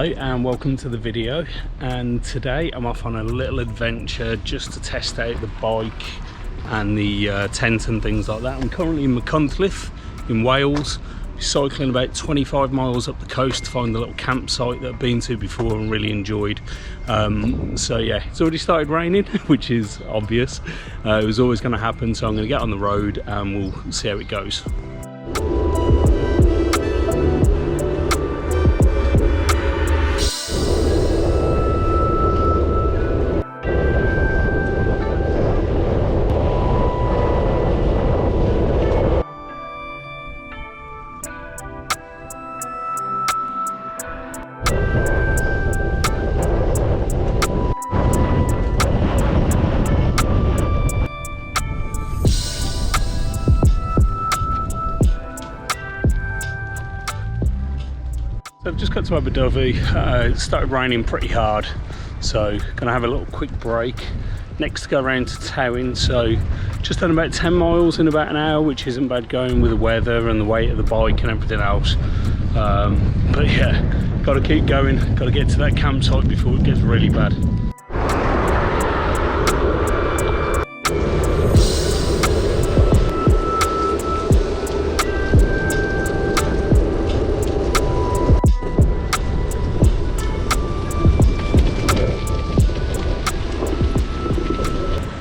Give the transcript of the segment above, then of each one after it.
Hello and welcome to the video, and today I'm off on a little adventure just to test out the bike and the tent and things like that. I'm currently in Machynlleth in Wales, cycling about 25 miles up the coast to find the little campsite that I've been to before and really enjoyed. So yeah, it's already started raining, which is obvious. It was always going to happen, so I'm going to get on the road and we'll see how it goes. So I've just got to Aberdyfi. It started raining pretty hard, so gonna have a little quick break. Next to go around to Towing, so just done about 10 miles in about an hour, which isn't bad going with the weather and the weight of the bike and everything else. But yeah, gotta keep going, gotta get to that campsite before it gets really bad.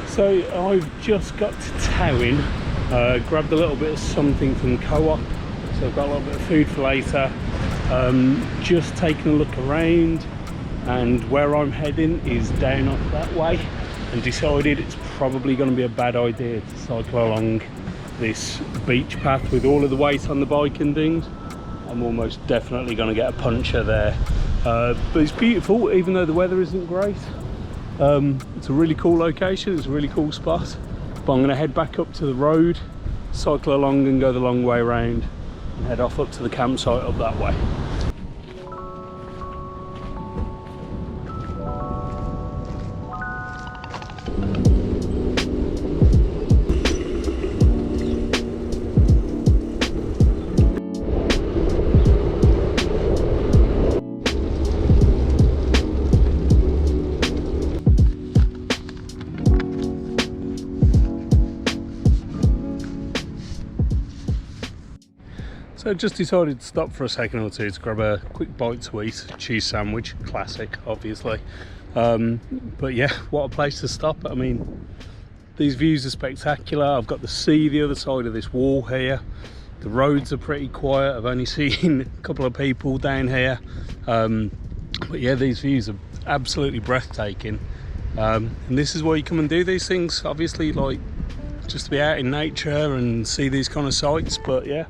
So I've just got to Towing, grabbed a little bit of something from Co-op, so I've got a little bit of food for later. Just taking a look around, and where I'm heading is down off that way, and decided it's probably going to be a bad idea to cycle along this beach path with all of the weight on the bike and things. I'm almost definitely going to get a puncture there, but it's beautiful even though the weather isn't great. It's a really cool location, it's a really cool spot, but I'm going to head back up to the road, cycle along and go the long way around and head off up to the campsite up that way. So I just decided to stop for a second or two to grab a quick bite to eat, cheese sandwich, classic obviously. But yeah, what a place to stop. I mean, these views are spectacular. I've got the sea the other side of this wall here. The roads are pretty quiet. I've only seen a couple of people down here. But yeah, these views are absolutely breathtaking. And this is why you come and do these things, obviously, like just to be out in nature and see these kind of sights. But yeah,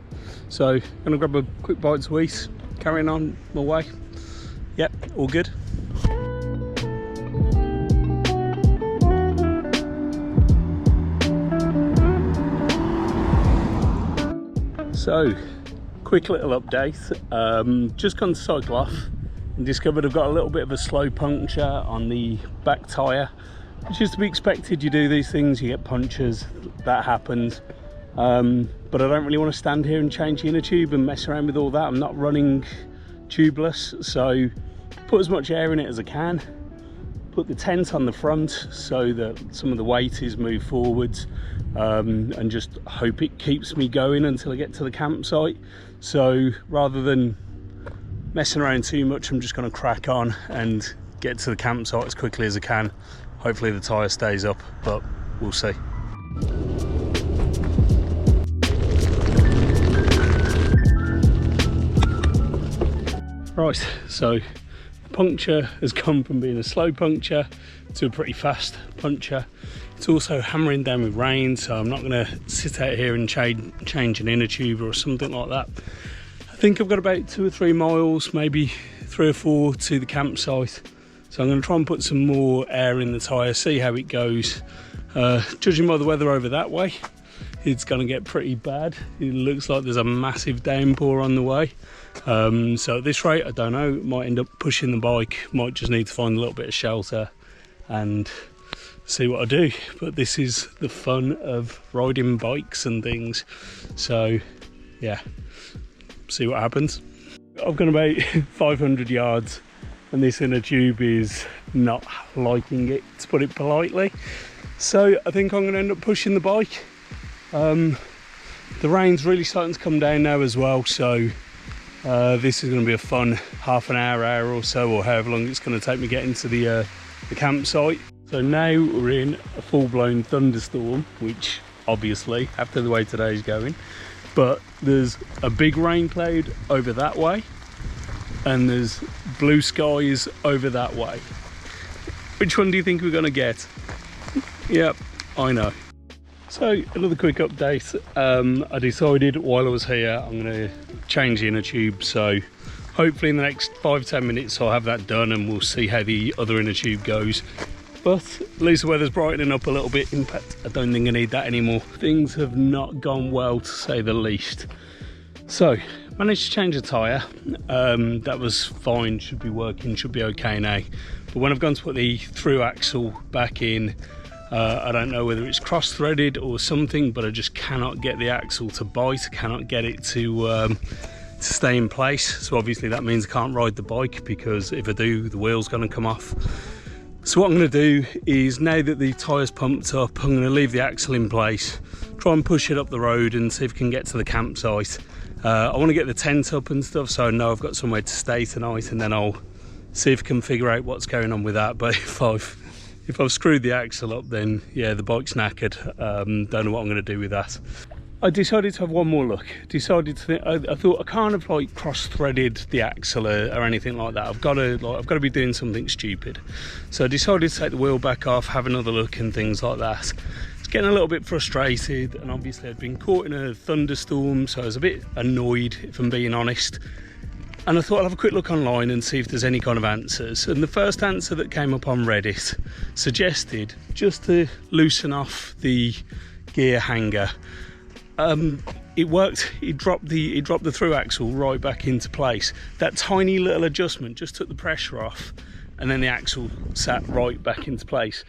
so I'm gonna grab a quick bite to eat, carrying on my way. Yep, all good. So quick little update, just gone to cycle off and discovered I've got a little bit of a slow puncture on the back tyre, which is to be expected. You do these things, you get punctures, that happens. But I don't really want to stand here and change the inner tube and mess around with all that. I'm not running tubeless, so put as much air in it as I can. Put the tent on the front so that some of the weight is moved forwards, and just hope it keeps me going until I get to the campsite. So rather than messing around too much, I'm just going to crack on and get to the campsite as quickly as I can. Hopefully the tyre stays up, but we'll see. Right, so puncture has come from being a slow puncture to a pretty fast puncture. It's also hammering down with rain, so I'm not going to sit out here and change an inner tube or something like that. I think I've got about 2 or 3 miles, maybe 3 or 4 to the campsite. So I'm going to try and put some more air in the tyre, see how it goes. Judging by the weather over that way, it's going to get pretty bad. It looks like there's a massive downpour on the way. So at this rate, I don't know, might end up pushing the bike, might just need to find a little bit of shelter and see what I do. But this is the fun of riding bikes and things. So yeah, see what happens. I've gone about 500 yards and this inner tube is not liking it, to put it politely. So I think I'm going to end up pushing the bike. The rain's really starting to come down now as well, so this is going to be a fun half an hour or so, or however long it's going to take me getting to the campsite. So now we're in a full-blown thunderstorm, which obviously after the way today's going, but there's a big rain cloud over that way and there's blue skies over that way. Which one do you think we're going to get? Yep, I know. So another quick update. I decided while I was here I'm going to change the inner tube, so hopefully in the next 5-10 minutes I'll have that done and we'll see how the other inner tube goes. But at least the weather's brightening up a little bit. In fact, I don't think I need that anymore. Things have not gone well, to say the least. So managed to change the tyre. That was fine, should be working, should be okay now. But when I've gone to put the through axle back in, I don't know whether it's cross-threaded or something, but I just cannot get the axle to bite, cannot get it to stay in place. So obviously that means I can't ride the bike, because if I do, the wheel's going to come off. So what I'm going to do is, now that the tyre's pumped up, I'm going to leave the axle in place, try and push it up the road and see if I can get to the campsite. I want to get the tent up and stuff, so I know I've got somewhere to stay tonight, and then I'll see if I can figure out what's going on with that. But if I've screwed the axle up, then yeah, the bike's knackered. Don't know what I'm going to do with that. I decided to have one more look. I thought I can't have like cross-threaded the axle or anything like that. I've got to be doing something stupid. So I decided to take the wheel back off, have another look and things like that. It's getting a little bit frustrated, and obviously I'd been caught in a thunderstorm, so I was a bit annoyed, if I'm being honest. And I thought I'd have a quick look online and see if there's any kind of answers. And the first answer that came up on Reddit suggested just to loosen off the gear hanger. It worked. It dropped the through axle right back into place. That tiny little adjustment just took the pressure off, and then the axle sat right back into place.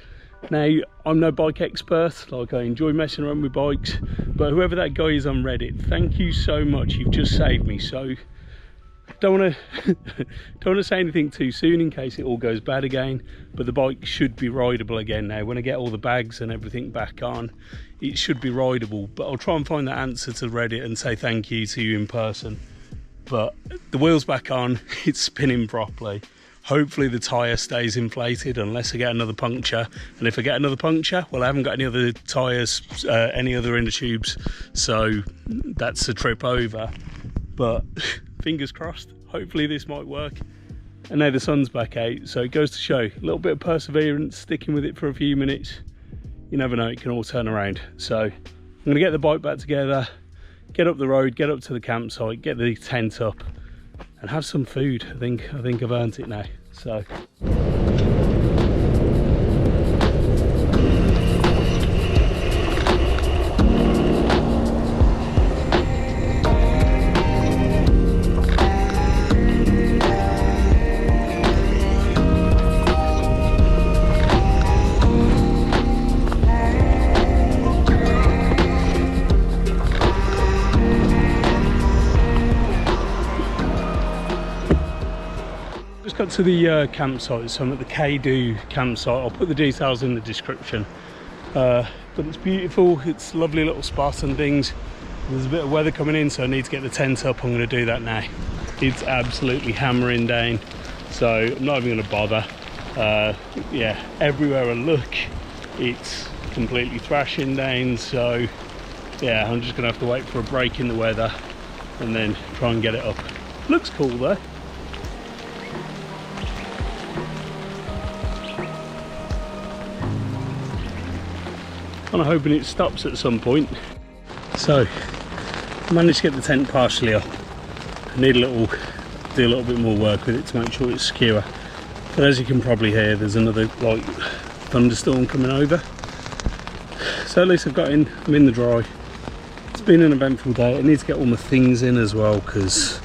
Now, I'm no bike expert, like I enjoy messing around with bikes, but whoever that guy is on Reddit, thank you so much, you've just saved me. So don't want to say anything too soon in case it all goes bad again, but the bike should be rideable again now. When I get all the bags and everything back on, it should be rideable. But I'll try and find that answer to Reddit and say thank you to you in person. But the wheel's back on, it's spinning properly. Hopefully the tyre stays inflated unless I get another puncture, and if I get another puncture, well, I haven't got any other tyres, any other inner tubes, so that's a trip over. But fingers crossed, hopefully this might work. And now the sun's back out, so it goes to show a little bit of perseverance, sticking with it for a few minutes, you never know, it can all turn around. So I'm going to get the bike back together, get up the road, get up to the campsite, get the tent up and have some food. I think I've earned it now. So got to the campsite, so I'm at the DIDN campsite. I'll put the details in the description, but it's beautiful, it's a lovely little spot and things. There's a bit of weather coming in, so I need to get the tent up. I'm going to do that now. It's absolutely hammering down, so I'm not even going to bother. Yeah, everywhere I look it's completely thrashing down, so yeah, I'm just going to have to wait for a break in the weather and then try and get it up. Looks cool though. Kind of hoping it stops at some point. So I managed to get the tent partially up. I need do a little bit more work with it to make sure it's secure. But as you can probably hear, there's another like thunderstorm coming over. So at least I'm in the dry. It's been an eventful day. I need to get all my things in as well, because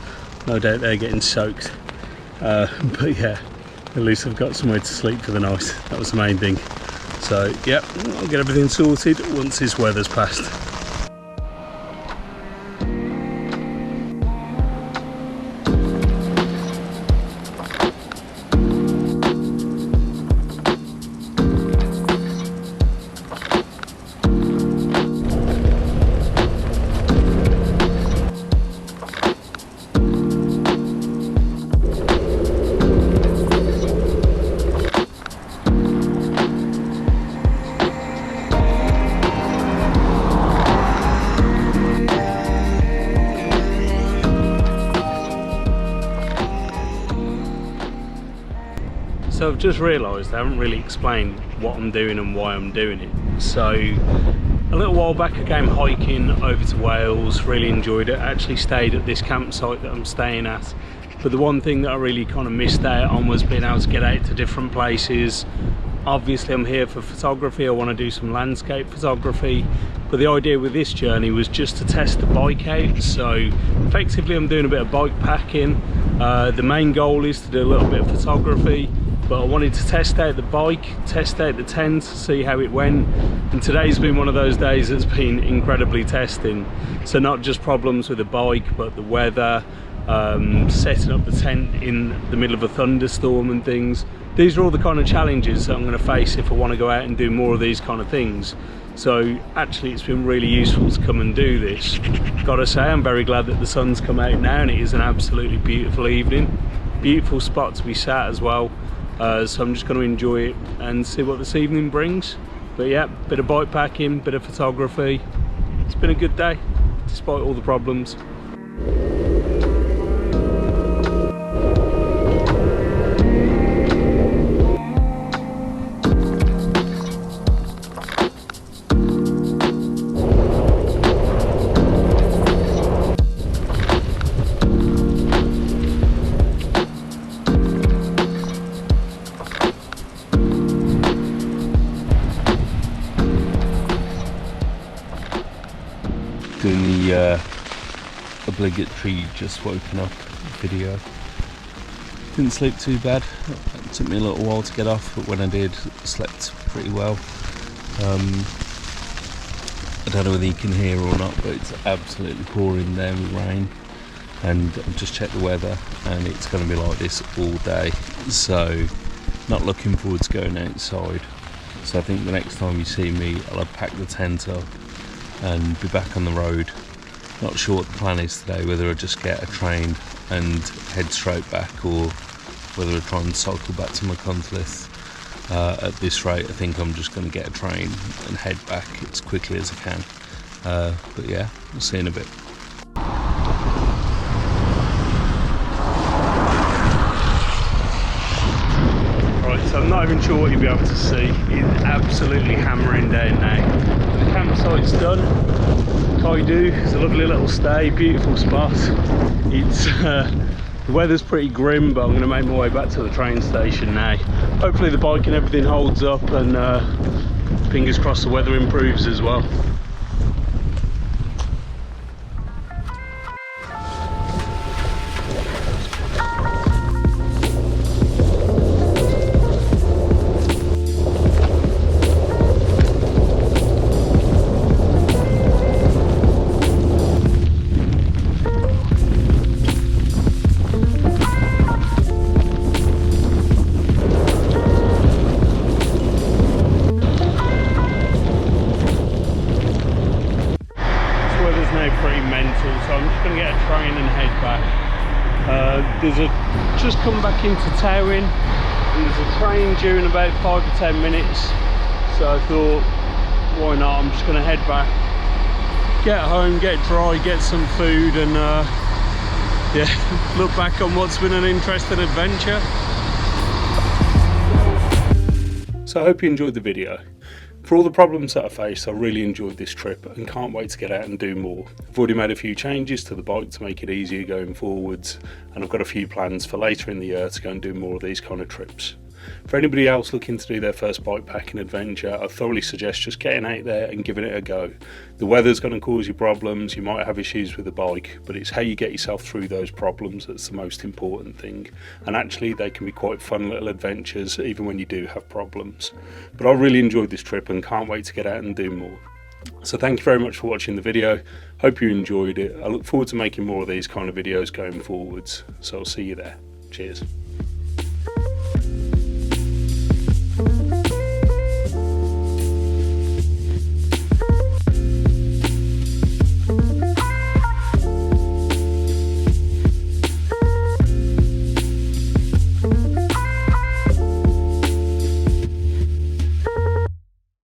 no doubt they're getting soaked. But yeah, at least I've got somewhere to sleep for the night. That was the main thing. So yeah, I'll get everything sorted once this weather's passed. So I've just realised I haven't really explained what I'm doing and why I'm doing it. So a little while back I came hiking over to Wales, really enjoyed it. I actually stayed at this campsite that I'm staying at, but the one thing that I really kind of missed out on was being able to get out to different places. Obviously I'm here for photography, I want to do some landscape photography, but the idea with this journey was just to test the bike out. So effectively I'm doing a bit of bike packing. The main goal is to do a little bit of photography, but I wanted to test out the bike, test out the tent, see how it went. And today's been one of those days that's been incredibly testing. So not just problems with the bike, but the weather, setting up the tent in the middle of a thunderstorm and things. These are all the kind of challenges that I'm going to face if I want to go out and do more of these kind of things. So actually it's been really useful to come and do this. Gotta say, I'm very glad that the sun's come out now and it is an absolutely beautiful evening. Beautiful spot to be sat as well. So I'm just going to enjoy it and see what this evening brings. But yeah, bit of bike packing, bit of photography. It's been a good day despite all the problems. Doing the obligatory just woken up video. Didn't sleep too bad. It took me a little while to get off, but when I did, slept pretty well. I don't know whether you can hear or not, but it's absolutely pouring down with rain, and I've just checked the weather and it's going to be like this all day, so not looking forward to going outside. So I think the next time you see me, I'll have packed the tent up and be back on the road. Not sure what the plan is today, whether I just get a train and head straight back, or whether I try and cycle back to my Cuntliffe. At this rate, I think I'm just going to get a train and head back as quickly as I can. But yeah, we'll see in a bit. Right, so I'm not even sure what you'll be able to see. It's absolutely hammering down now. The campsite's done. Kaidu is a lovely little stay, beautiful spot. It's the weather's pretty grim, but I'm going to make my way back to the train station now. Hopefully the bike and everything holds up, and fingers crossed the weather improves as well. Pretty mental, so I'm just going to get a train and head back. Just come back into town, and there's a train due in about 5 to 10 minutes, so I thought, why not? I'm just going to head back, get home, get dry, get some food, and yeah, look back on what's been an interesting adventure. So I hope you enjoyed the video. For all the problems that I faced, I really enjoyed this trip and can't wait to get out and do more. I've already made a few changes to the bike to make it easier going forwards, and I've got a few plans for later in the year to go and do more of these kind of trips. For anybody else looking to do their first bikepacking adventure, I thoroughly suggest just getting out there and giving it a go. The weather's going to cause you problems, you might have issues with the bike, but it's how you get yourself through those problems that's the most important thing. And actually they can be quite fun little adventures even when you do have problems. But I really enjoyed this trip and can't wait to get out and do more. So thank you very much for watching the video. Hope you enjoyed it. I look forward to making more of these kind of videos going forwards. So I'll see you there. Cheers.